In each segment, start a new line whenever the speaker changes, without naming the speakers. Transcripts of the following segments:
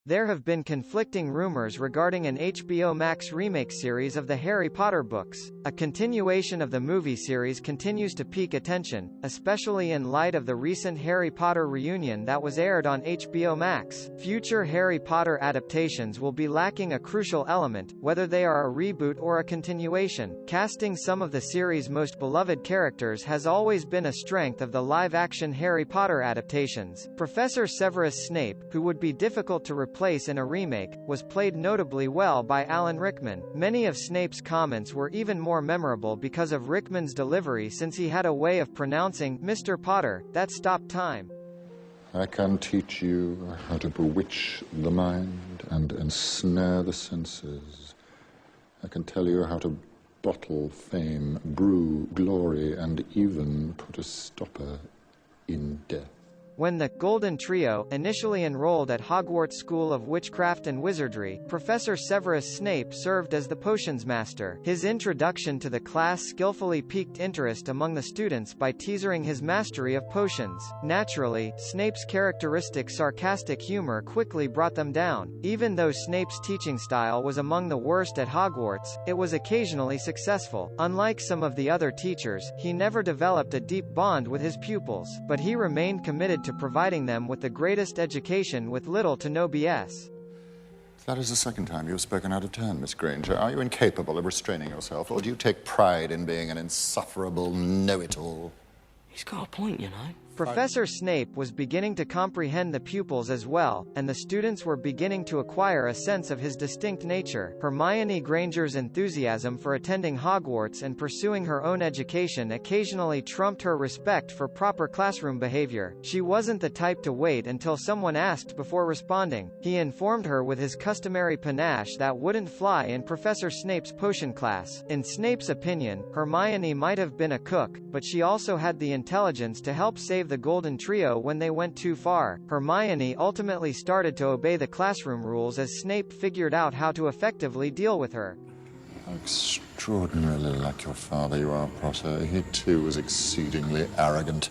There have been conflicting rumors regarding an HBO Max remake series of the Harry Potter books. A continuation of the movie series continues to pique attention, especially in light of the recent Harry Potter reunion that was aired on HBO Max. Future Harry Potter adaptations will be lacking a crucial element, whether they are a reboot or a continuation. Casting some of the series' most beloved characters has always been a strength of the live-action Harry Potter adaptations. Professor Severus Snape, who would be difficult to replace in a remake, was played notably well by Alan Rickman. Many of Snape's comments were even more memorable because of Rickman's delivery, since he had a way of pronouncing Mr. Potter that stopped time.
I can teach you how to bewitch the mind and ensnare the senses. I can tell you how to bottle fame, brew glory, and even put a stopper in death.
When the Golden Trio initially enrolled at Hogwarts School of Witchcraft and Wizardry, Professor Severus Snape served as the potions master. His introduction to the class skillfully piqued interest among the students by teasering his mastery of potions. Naturally, Snape's characteristic sarcastic humor quickly brought them down. Even though Snape's teaching style was among the worst at Hogwarts, it was occasionally successful. Unlike some of the other teachers, he never developed a deep bond with his pupils, but he remained committed to providing them with the greatest education with little to no BS.
That is the second time you have spoken out of turn, Miss Granger. Are you incapable of restraining yourself, or do you take pride in being an insufferable know-it-all?
He's got a point, you know.
Professor Snape was beginning to comprehend the pupils as well, and the students were beginning to acquire a sense of his distinct nature. Hermione Granger's enthusiasm for attending Hogwarts and pursuing her own education occasionally trumped her respect for proper classroom behavior. She wasn't the type to wait until someone asked before responding. He informed her with his customary panache that wouldn't fly in Professor Snape's potion class. In Snape's opinion, Hermione might have been a cook, but she also had the intelligence to help save the Golden Trio when they went too far. Hermione ultimately started to obey the classroom rules as Snape figured out how to effectively deal with her.
How extraordinarily like your father you are, Potter. He too was exceedingly arrogant,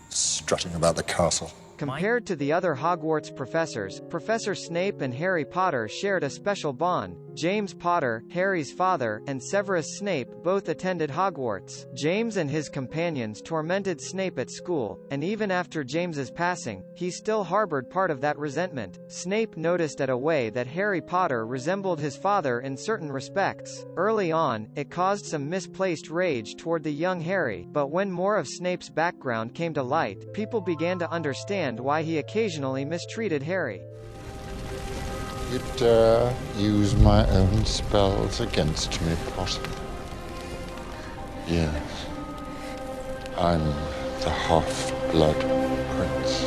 strutting about the castle.
Compared to the other Hogwarts professors, Professor Snape and Harry Potter shared a special bond. James Potter, Harry's father, and Severus Snape both attended Hogwarts. James and his companions tormented Snape at school, and even after James's passing, he still harbored part of that resentment. Snape noticed at a way that Harry Potter resembled his father in certain respects. Early on, it caused some misplaced rage toward the young Harry, but when more of Snape's background came to light, people began to understand why he occasionally mistreated Harry.
You dare use my own spells against me, Potter? Yes. I'm the half-blood prince.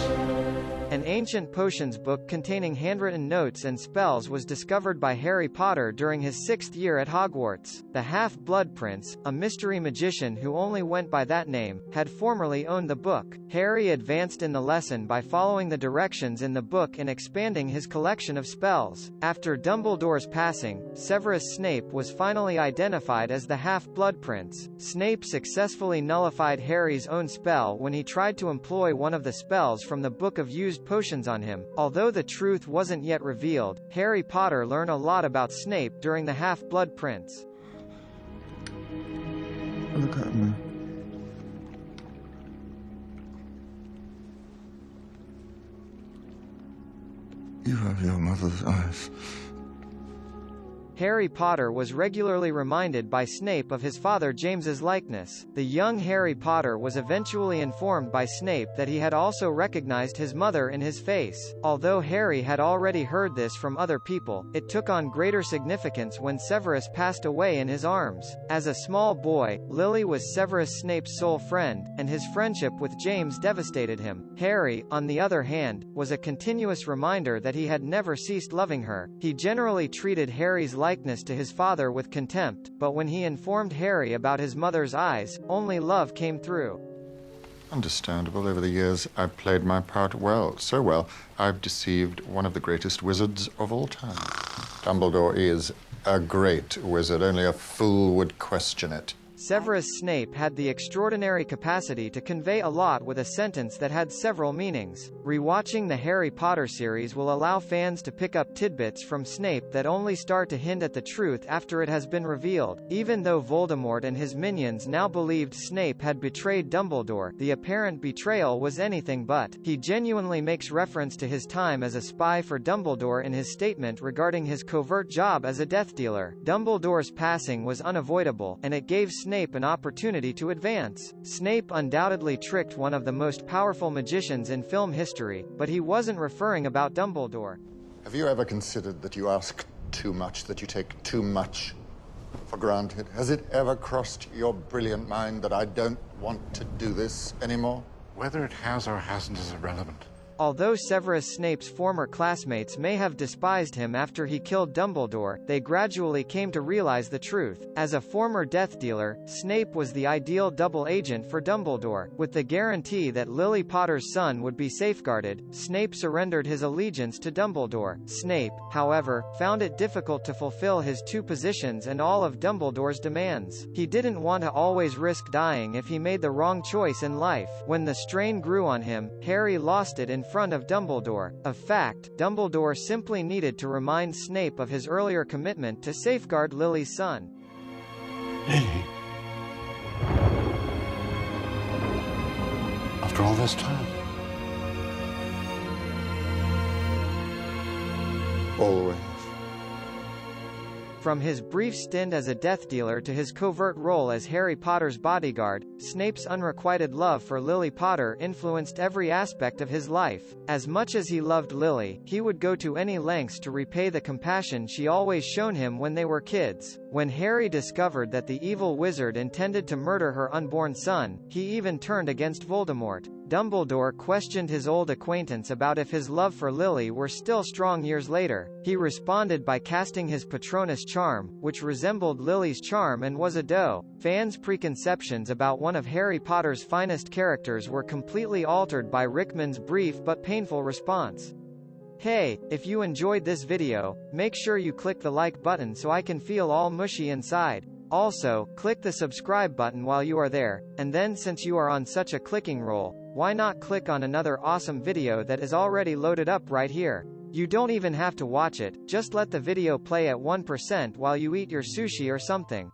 An ancient potions book containing handwritten notes and spells was discovered by Harry Potter during his 6th year at Hogwarts. The Half-Blood Prince, a mystery magician who only went by that name, had formerly owned the book. Harry advanced in the lesson by following the directions in the book and expanding his collection of spells. After Dumbledore's passing, Severus Snape was finally identified as the Half-Blood Prince. Snape successfully nullified Harry's own spell when he tried to employ one of the spells from the Book of Used Potions on him. Although the truth wasn't yet revealed, Harry Potter learned a lot about Snape during the Half-Blood Prince.
Look at me. You have your mother's eyes.
Harry Potter was regularly reminded by Snape of his father James's likeness. The young Harry Potter was eventually informed by Snape that he had also recognized his mother in his face. Although Harry had already heard this from other people, it took on greater significance when Severus passed away in his arms. As a small boy, Lily was Severus Snape's sole friend, and his friendship with James devastated him. Harry, on the other hand, was a continuous reminder that he had never ceased loving her. He generally treated Harry's likeness to his father with contempt, but when he informed Harry about his mother's eyes, only love came through.
Understandable. Over the years, I've played my part well. So well, I've deceived one of the greatest wizards of all time. Dumbledore is a great wizard. Only a fool would question it.
Severus Snape had the extraordinary capacity to convey a lot with a sentence that had several meanings. Rewatching the Harry Potter series will allow fans to pick up tidbits from Snape that only start to hint at the truth after it has been revealed. Even though Voldemort and his minions now believed Snape had betrayed Dumbledore, the apparent betrayal was anything but. He genuinely makes reference to his time as a spy for Dumbledore in his statement regarding his covert job as a Death Dealer. Dumbledore's passing was unavoidable, and it gave Snape an opportunity to advance. Snape undoubtedly tricked one of the most powerful magicians in film history, but he wasn't referring about Dumbledore.
Have you ever considered that you ask too much, that you take too much for granted? Has it ever crossed your brilliant mind that I don't want to do this anymore?
Whether it has or hasn't is irrelevant.
Although Severus Snape's former classmates may have despised him after he killed Dumbledore, they gradually came to realize the truth. As a former Death Dealer, Snape was the ideal double agent for Dumbledore. With the guarantee that Lily Potter's son would be safeguarded, Snape surrendered his allegiance to Dumbledore. Snape, however, found it difficult to fulfill his two positions and all of Dumbledore's demands. He didn't want to always risk dying if he made the wrong choice in life. When the strain grew on him, Harry lost it in front of Dumbledore. Of fact, Dumbledore simply needed to remind Snape of his earlier commitment to safeguard Lily's son.
Lily? After all this time?
Always.
From his brief stint as a Death Dealer to his covert role as Harry Potter's bodyguard, Snape's unrequited love for Lily Potter influenced every aspect of his life. As much as he loved Lily, he would go to any lengths to repay the compassion she always shown him when they were kids. When Harry discovered that the evil wizard intended to murder her unborn son, he even turned against Voldemort. Dumbledore questioned his old acquaintance about if his love for Lily were still strong years later. He responded by casting his Patronus charm, which resembled Lily's charm and was a doe. Fans' preconceptions about one of Harry Potter's finest characters were completely altered by Rickman's brief but painful response. Hey, if you enjoyed this video, make sure you click the like button so I can feel all mushy inside. Also, click the subscribe button while you are there, and then since you are on such a clicking roll, why not click on another awesome video that is already loaded up right here. You don't even have to watch it, just let the video play at 1% while you eat your sushi or something.